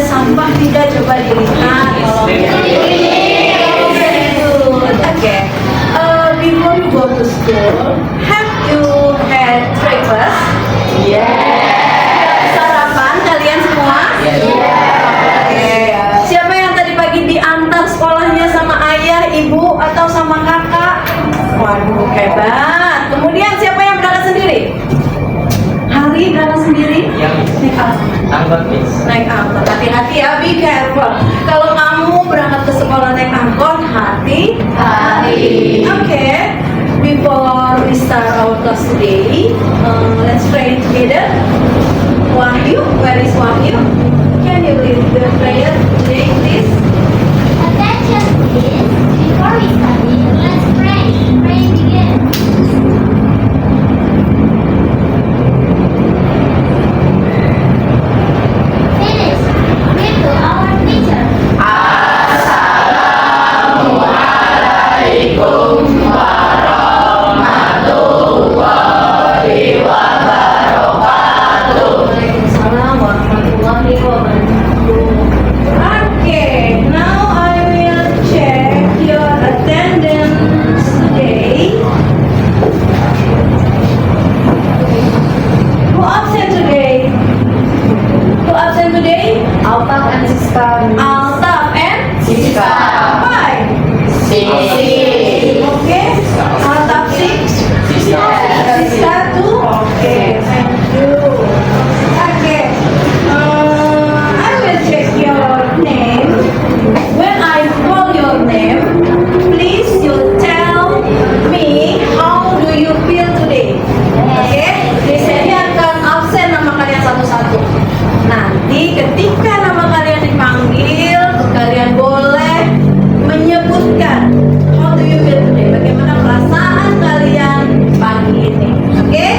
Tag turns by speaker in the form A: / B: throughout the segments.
A: sampah tidak? Coba dilihat. Very good. Okay. Before you go to school, have you had breakfast? Sarapan kalian semua? Oke. Siapa yang tadi pagi diantar sekolahnya sama ayah, ibu, atau sama kakak? Waduh, hebat. Kemudian siapa yang berangkat sendiri? Hari berangkat sendiri? Naik angkot. Hati-hati ya, be careful. Kalau kamu berangkat ke sekolah naik angkot, hati-hati. Okay. Before we start our class today, let's pray together. Wahyu, where is Wahyu? Can you lead the prayer today, please?
B: Attention please. Before we study, let's pray. Pray begin. Finish. Read to our teacher.
A: Waalaikumsalam warahmatullahi wabarakatuh. Okay, now I will check your attendance today. Who absent today? Who absent today?
C: Altaf and Siska.
A: Altaf and
C: Siska.
A: Why? Okay. Altaf 6. Siska 2. Okay, thank you. Okay. I will check your name. When I call your name, please you tell me how do you feel today. Okay? Di sini akan absen nama kalian satu-satu. Nanti ketika nama kalian dipanggil, kalian boleh menyebutkan how do you feel today. Bagaimana perasaan kalian pagi ini. Oke?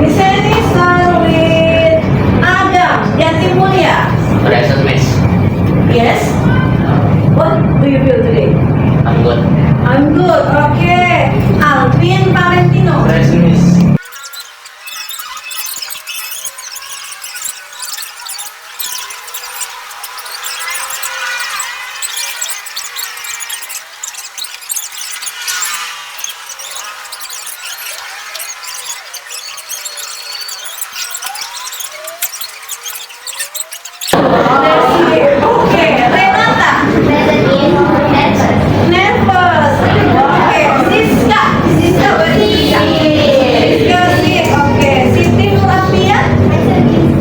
A: Di sini start with Adam, Yati Mulia.
D: Present miss.
A: Yes? What do you feel today?
D: I'm good.
A: I'm good. Okay. Alvin Valentino.
D: Present miss.
A: Okay. Renata.
B: Present is answer.
A: Nervous. Okay. Siska. Siska berarti Siska sip. Okay. Siti Nurafia.
B: Present is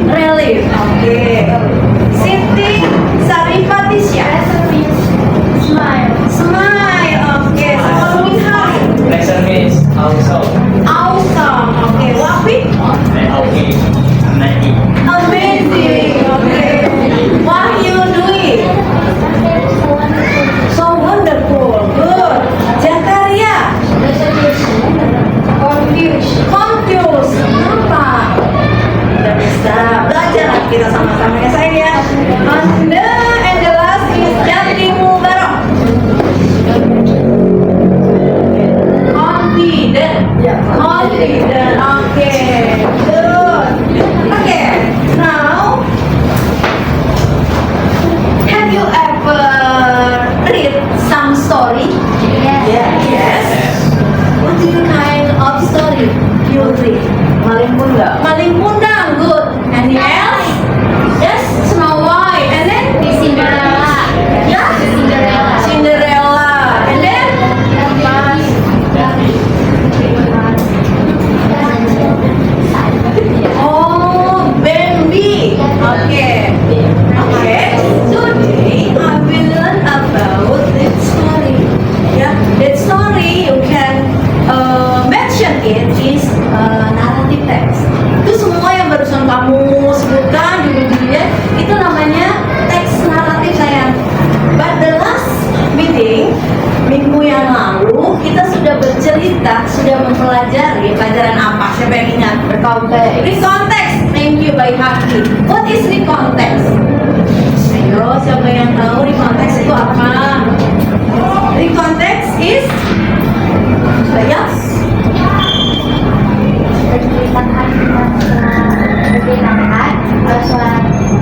A: Relief. Okay. Siti Sarifatisya.
B: present is smile.
A: Smile. Okay. Following hari.
D: Present miss. Also.
A: Awesome. Okay. Wafi.
D: Okay. Amazing.
A: Amazing. Okay. Wahyu Dwi. So wonderful. Good. Jakaria. Confused. Kenapa? Udah bisa. Belajar lah kita sama-sama ya sayang ya. And the last is Jati Mubarok. Confident. Confident. Okay. Good. Okay. Now, have you ever read some story? Yes. What do you kind of story you read?
C: Maling Bunda.
A: Maling Kundang, good. Anything else? Yes, Snow White. And then?
B: Cinderella.
A: Yeah?
B: Cinderella.
A: Cinderella. And then? Oh, Bambi. Okay. Okay. Today I will learn about that story. Yeah, that story you can mention it is narrative text. Itu semua yang barusan kamu sebutkan judul-judulnya itu namanya teks naratif sayang. But the last meeting minggu yang lalu kita sudah bercerita, sudah mempelajari pelajaran apa? Siapa yang ingat?
C: Rekonteks.
A: Recontext. Thank you, by Haki. What is recontext? Ayo, siapa yang tahu recontext itu apa? Recontext is yes.
B: Menceritakan tentang pergerakan suatu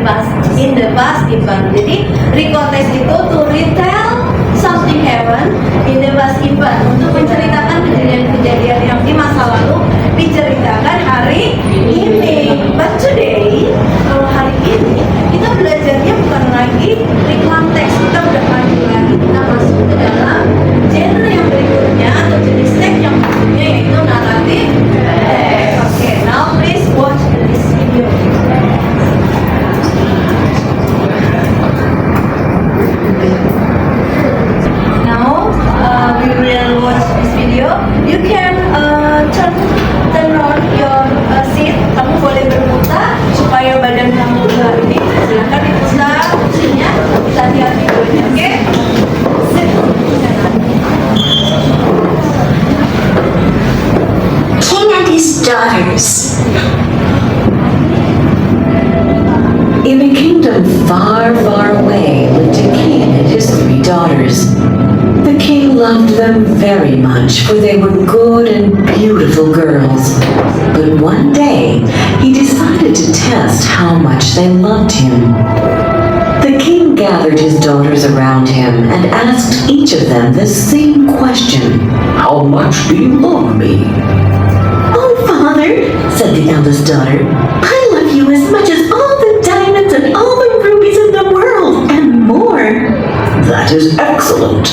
A: past event. Jadi recall text itu to retell something happened in the past event, untuk menceritakan kejadian-kejadian yang di masa lalu diceritakan hari ini. But today, kalau hari ini kita belajarnya bukan lagi recall text, kita udah maju lagi, kita masuk ke dalam genre yang berikutnya atau jenis teks yang berikutnya, yaitu naratif text. Okay, now please watch this video. Now we will watch this video. You can turn on your seat. Kamu boleh berputar supaya badan kamu juga ini. Silakan diputar kursinya. Kita lihat videonya, oke? Sit.
E: King and his daughters. In a kingdom far, far away lived a king and his 3 daughters. The king loved them very much, for they were good and beautiful girls. But one day, he decided to test how much they loved him. The king gathered his daughters around him and asked each of them the same question.
F: How much do you love me?
E: "Oh, father," said the eldest daughter, "I love you as much as all the diamonds and all the rubies in the world, and more,"
F: That is excellent.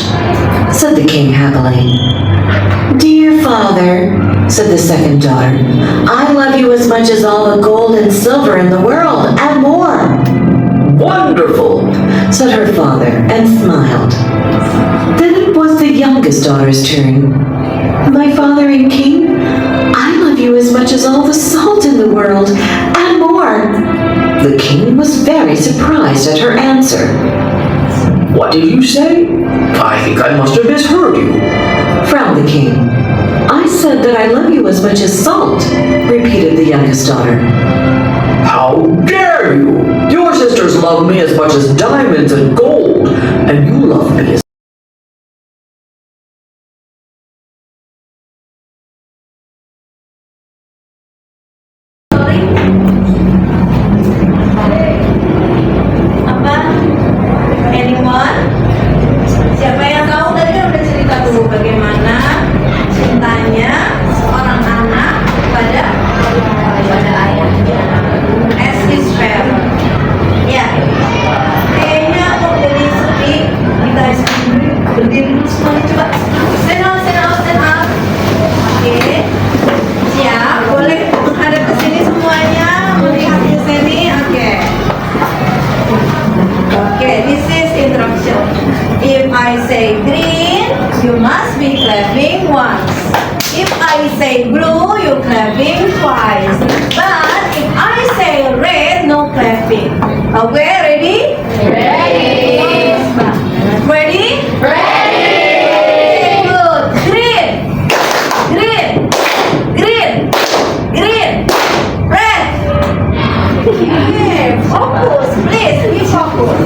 E: said the king happily. "Dear father," said the second daughter, "I love you as much as all the gold and silver in the world, and more,"
F: Wonderful.
E: said her father, and smiled. Then it was the youngest daughter's turn. "My father and king, I love you as much as all the salt in the world, and more." The king was very surprised at her answer.
F: What did you say? I think I must have misheard you.
E: Frowned the king. "I said that I love you as much as salt," repeated the youngest daughter.
F: How dare you? Your sisters love me as much as diamonds and gold, and you love me as
A: Sorry. Apa? Anyone? Siapa yang tahu? Tadi kan udah cerita dulu bagaimana cintanya seorang anak pada ayahnya, as his parent. Ya, kayaknya kok jadi sepi. Kita berdiri dulu semuanya, coba stand up, stand up, stand up. Oke, siap, boleh menghadap ke sini semuanya, melihat ke sini. Oke, this is introduction. If I say green, you must be clapping once. If I say blue, you clapping twice. But if I say red, no clapping. Okay, ready? Ready. Ready? Ready. Good. Green. Green. Green. Green. Red. Okay, focus. Please, be focus.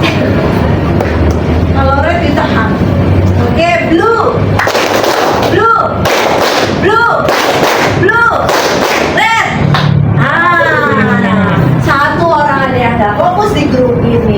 A: Kalau red ditahan. Okay, blue. Blue. Blue. Blue. Red. Satu orang ada yang nggak fokus di grup ini.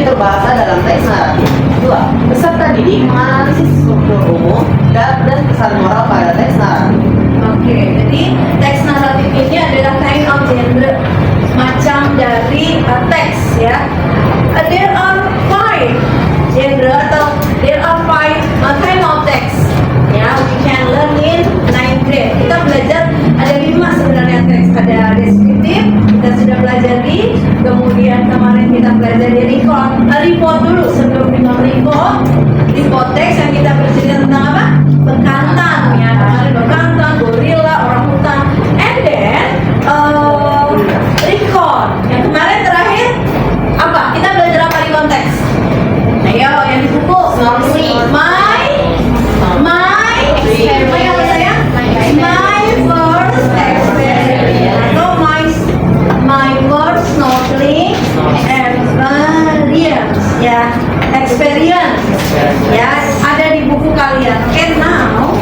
C: berbahasa dalam teks naratif. 2. Peserta didik menganalisis struktur umum dan pesan moral pada teks naratif.
A: Oke, jadi teks naratif ini adalah kind of genre, macam dari teks ya. There are 5 genre atau there are 5 kind of text ya. We can learn in 9th grade. Kita belajar ada 5 sebenarnya teks. Ada deskriptif, kita sudah pelajari. Kemudian kemarin kita pelajari report dulu sebelum kita report teks yang kita bercerita tentang apa? Bekantan ya. Kemarin bekantan, gorila, orang hutan, and then record. Yang kemarin terakhir apa? Kita belajar apa di konteks? Ayo yang di buku. My apa saya? My first experience. Atau my first snorkeling experience ya. Experience ya, ada di buku kalian. Okay, now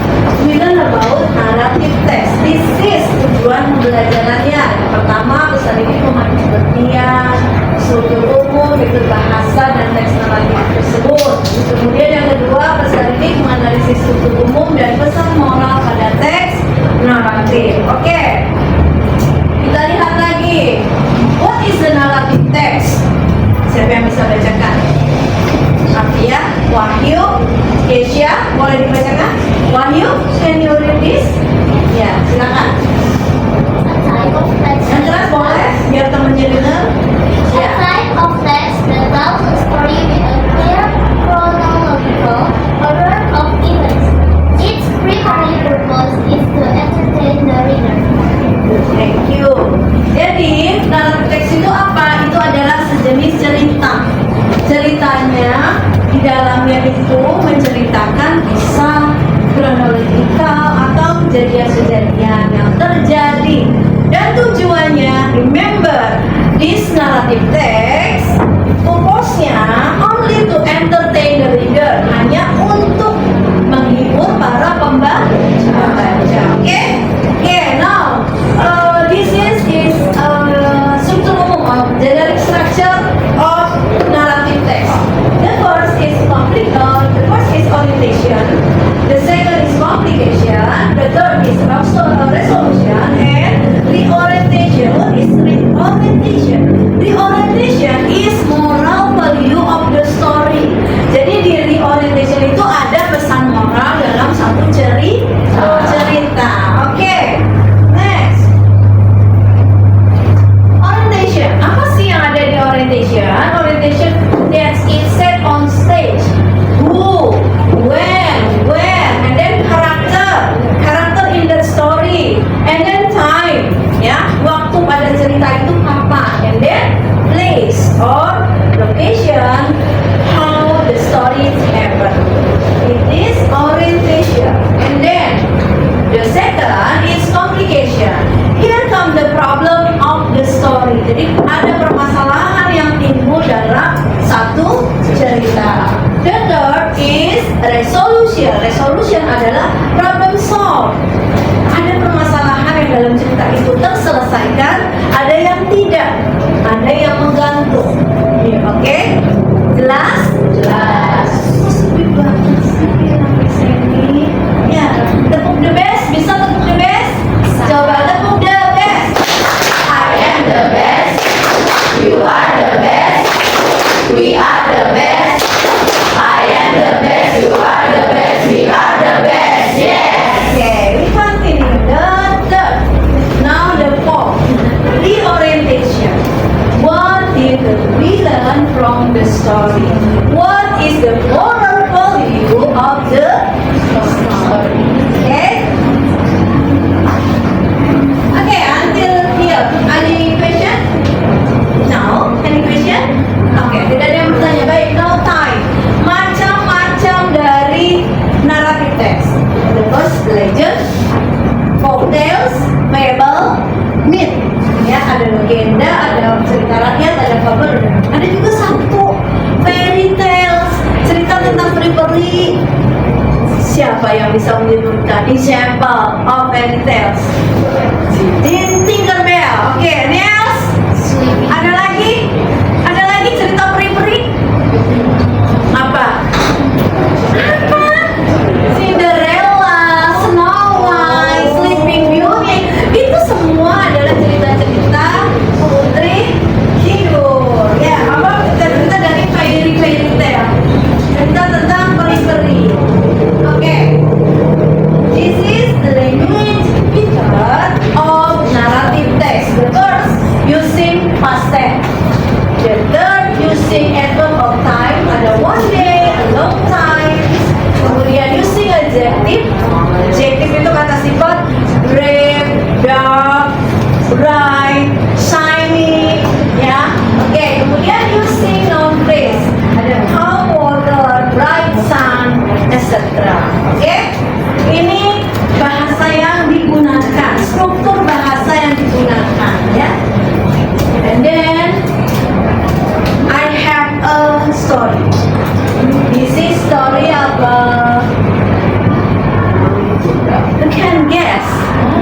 A: we learn about narrative text. This is tujuan pembelajarannya. Yang pertama, pesan ini memahami pengertian, struktur umum, fitur bahasa dan teks naratif tersebut. Kemudian yang kedua, pesan ini menganalisis struktur umum dan pesan moral pada teks naratif. Oke, kita lihat lagi. What is the narrative text? Siapa yang bisa bacakan? Afia, Wahyu, Kesia, boleh dibacakan? Wahyu, can you read this? Ya, silakan.
B: A type of text.
A: Yang keras boleh, biar temennya dengar.
B: A
A: Ya.
B: type of text that tells a story with a clear chronological order of events. Its primary purpose is to entertain the reader.
A: Thank you. Jadi, dalam teks itu apa? Itu adalah sejenis cerita. Ceritanya di dalamnya itu menceritakan kisah kronologikal atau kejadian-kejadian yang terjadi. Dan tujuannya, remember, this narrative text purpose-nya only to entertain the reader, hanya untuk menghibur para pembaca. Oke? Oke, now this is struktur umum of generic structure of narrative text. The first is orientation. The second is complication. The third is resolution, and reorientation. What is reorientation? Reorientation is moral value of the story. Jadi di reorientation itu ada pesan moral dalam satu cerita. Oke, next. Orientation. Apa sih yang ada di orientation? Orientation that's it set on stage. Who, when, where, and then character in the story, and then time. Ya, waktu pada cerita itu kapan, and then place or location, how the story happen. It is orientation, and then the second is complication. Here come the problem of the story. Jadi ada permasalahan yang timbul dalam satu cerita. The third is resolution. Resolution adalah problem solve. Ada permasalahan yang dalam cerita itu terselesaikan, ada yang tidak, ada yang menggantung. Oke? Jelas? Jelas. Sepi banget sih sampai sini. Ya, tepuk the best. Bisa tepuk the best? Coba tepuk the best. I am the best. You are the best. We are the best. I am the best. You are the best. We are the best. Yes. Okay, we continue. The third. Now the fourth. Reorientation. What did we learn from the story? What is the moral value of the story? Okay? Okay, until here. Any question? No? Any question? Okay, tidak ada yang bertanya. Baik, now time. Macam-macam dari narrative text. The first, legend, folktales, fable, myth. Ya, ada legenda, ada cerita rakyat, ada fable, ada juga satu fairy tales, cerita tentang peri-peri. Siapa yang bisa menyebutkan example of fairy tales? Tinkerbell. Oke, Niels. Ada lagi cerita peri-peri?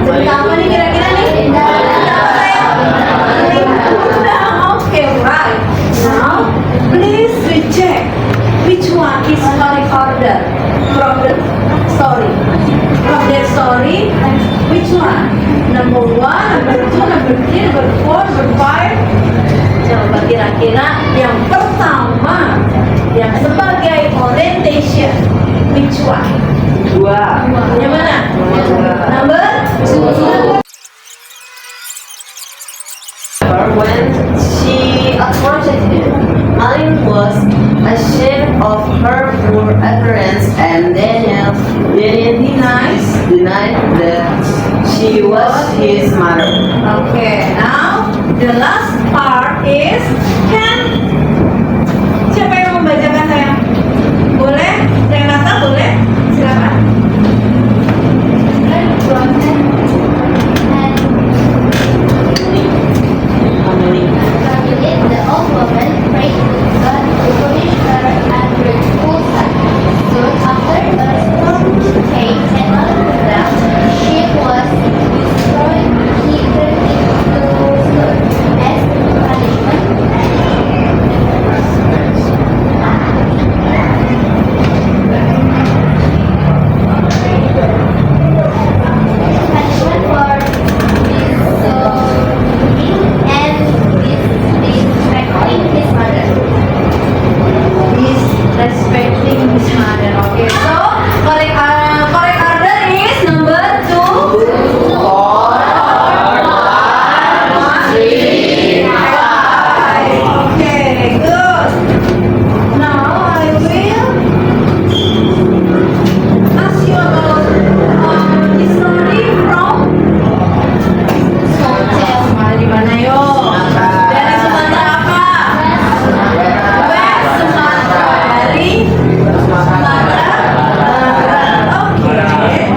A: Cerita apa nih kira-kira nih? Okay, right. Now, please we check which one is correct order from the story. From that story, which one? Number 1, number 2, number 3, number 4, number 5. Coba kira-kira yang pertama yang sebagai orientation, which one?
C: Dua.
A: Yang mana? Number 2.
C: When she approached him, Malin was ashamed of her poor appearance, and Daniel denied that she was his mother.
A: Okay, now the last part is can. Siapa yang membacakan saya? Boleh? Renata boleh? Silakan.
B: The old woman prayed to God to punish her and her full son. Soon after, a storm came and all the ship was destroyed. He turned into stone as punishment. Punishment for disobeying and disrespecting his mother.
A: Disrespecting his mother. Okay, so correct order is number 2, 4, 3, 5. Okay, good. Now I will ask you about the story from Dari mana yo? Dari Sumatera apa? West Sumatera. Dari Sumatera. Okay.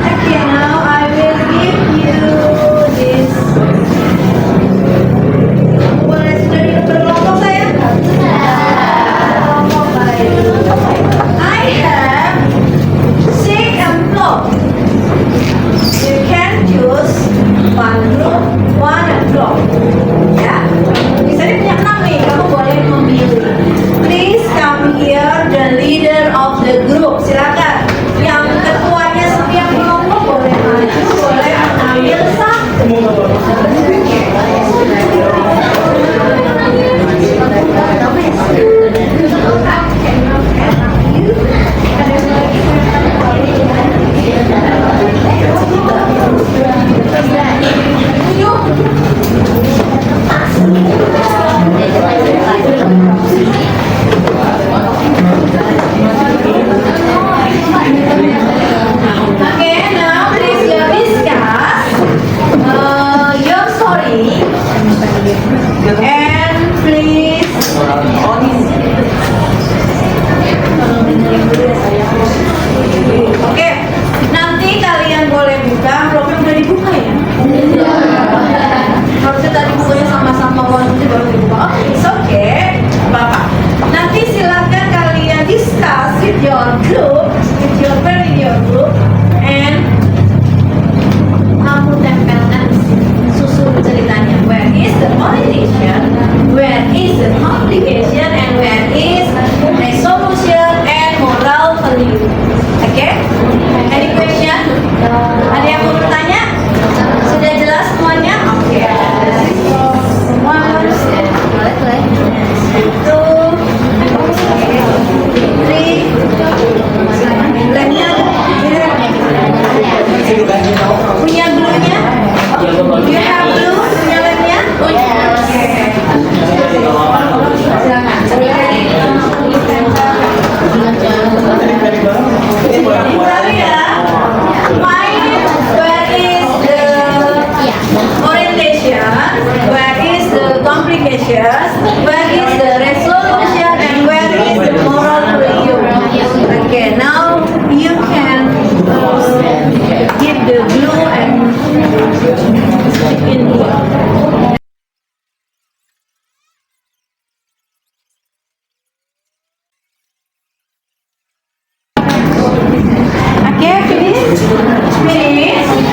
A: Okay, now I will give you this. Boleh sudah berkelompok saya? Kelompok baik. I have 6 envelope. You can choose one group, one envelope. Ya, misalnya punya 6 nih, kamu boleh memilih. Please come here, the leader of the group. Silakan. Yang ketuanya setiap kelompok boleh maju, boleh mengambil satu. Okay, now please discuss your story and please Oke, nanti kalian boleh buka, belum udah dibuka ya? Harusnya tadi bukanya sama-sama warnanya baru dibuka. Oke, it's okay, Bapak. Nanti silakan kalian discuss with your group, with your friend in your group, and kamu tempelkan susun ceritanya. Where is the orientation? Where is the complication? And where is resolution and moral value? Okay? Any question? Ada yang mau bertanya? Sudah jelas semuanya? Oke. One, two, three. Lemnya punya glue-nya? You have glue? Punya lemnya? Ulangi ya. Find where is the orientation, where is the complications, where is the resolution, and where is the moral value. Okay, now you can give the glue and stick in here. Okay, finish. Finish.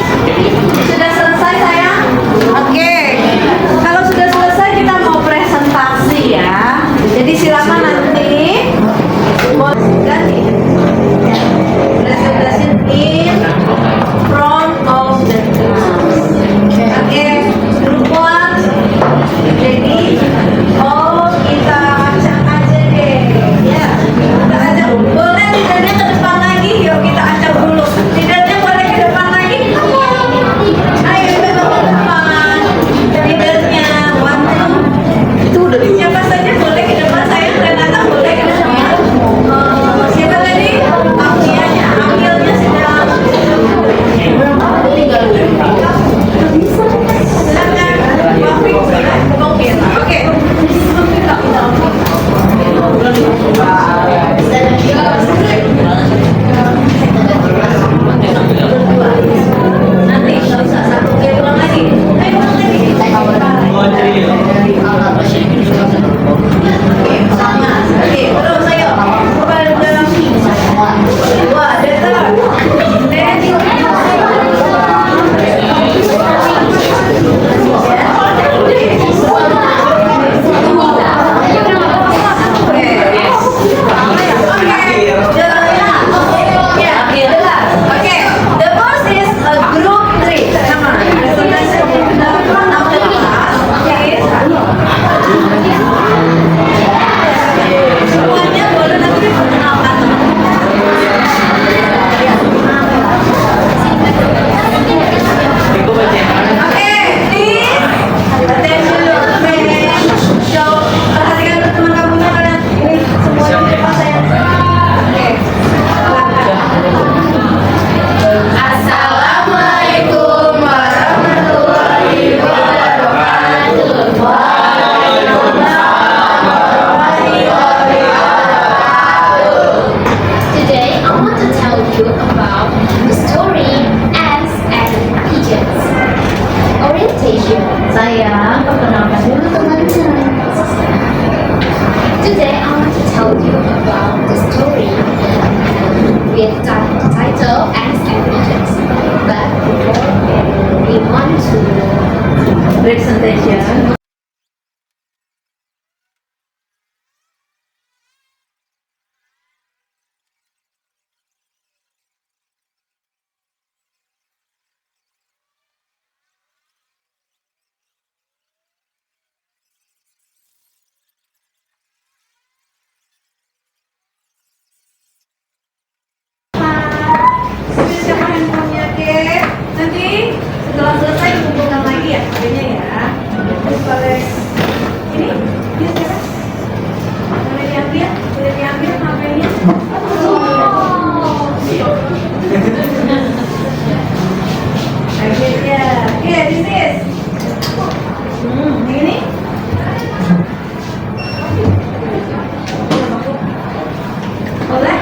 A: Presentation. Siapa handphonenya, Kek? Nanti setelah selesai kumpulkan lagi ya, HP-nya ya. Terus boleh ini, dia siapa? Boleh diambil, HP-nya. Akhirnya, oke, this is. Ini. Boleh?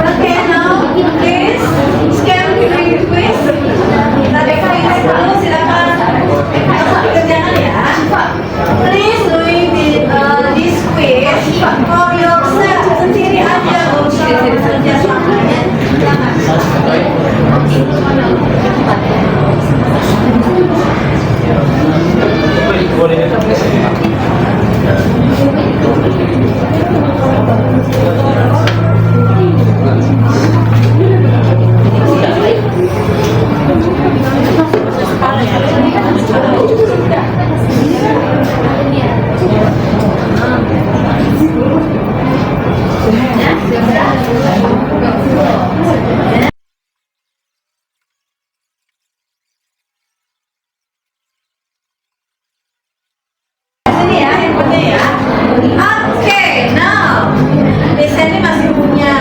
A: Okay, now please scan QR quiz. Tadi kalian dulu silakan kerjakan ya. Please doing this quiz for yourself sendiri aja, nggak usah kerja sama. Sini ya, handphonenya ya. Oke, now Desa ini masih punya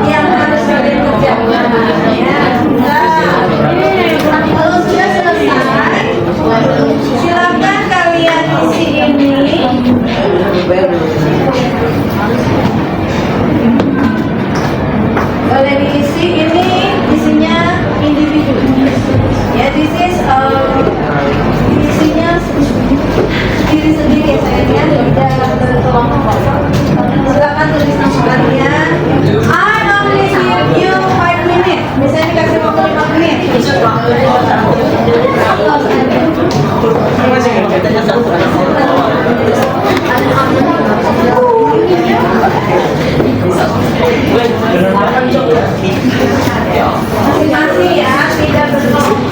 A: yang harus kalian kerjakan ya. Kalau sudah selesai, silakan kalian isi ini. Boleh diisi, ini isinya individu. Ya, this is isinya diri sendiri sayangnya, tidak berkelompok. Silakan tulis nama kalian. I only give you 5 minutes. Misalnya dikasih waktu 5 menit. Masing-masing ya, tidak berkelompok.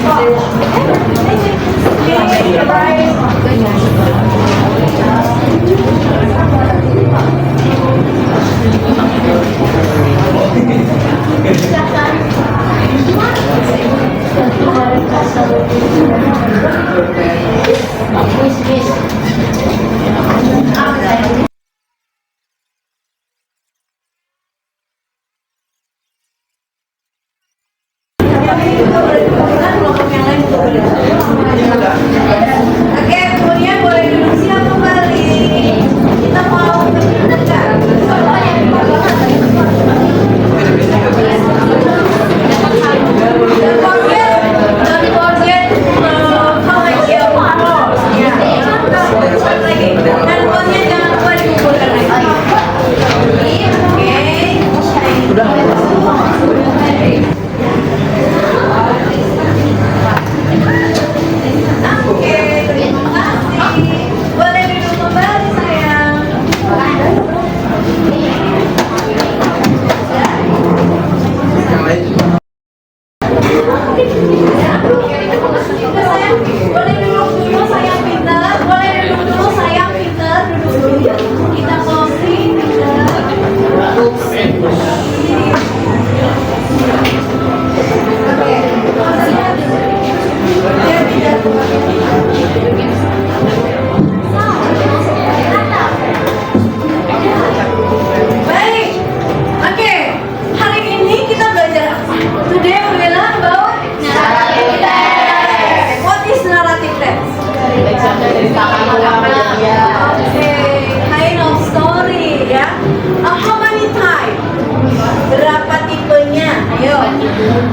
A: Oke, kemudian boleh duduk siap kembali. Kita mau mendengar. Don't forget collect your reports. Ya. Lagi. Handphonenya jangan lupa dikumpulkan lagi. Oke.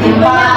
A: iba niya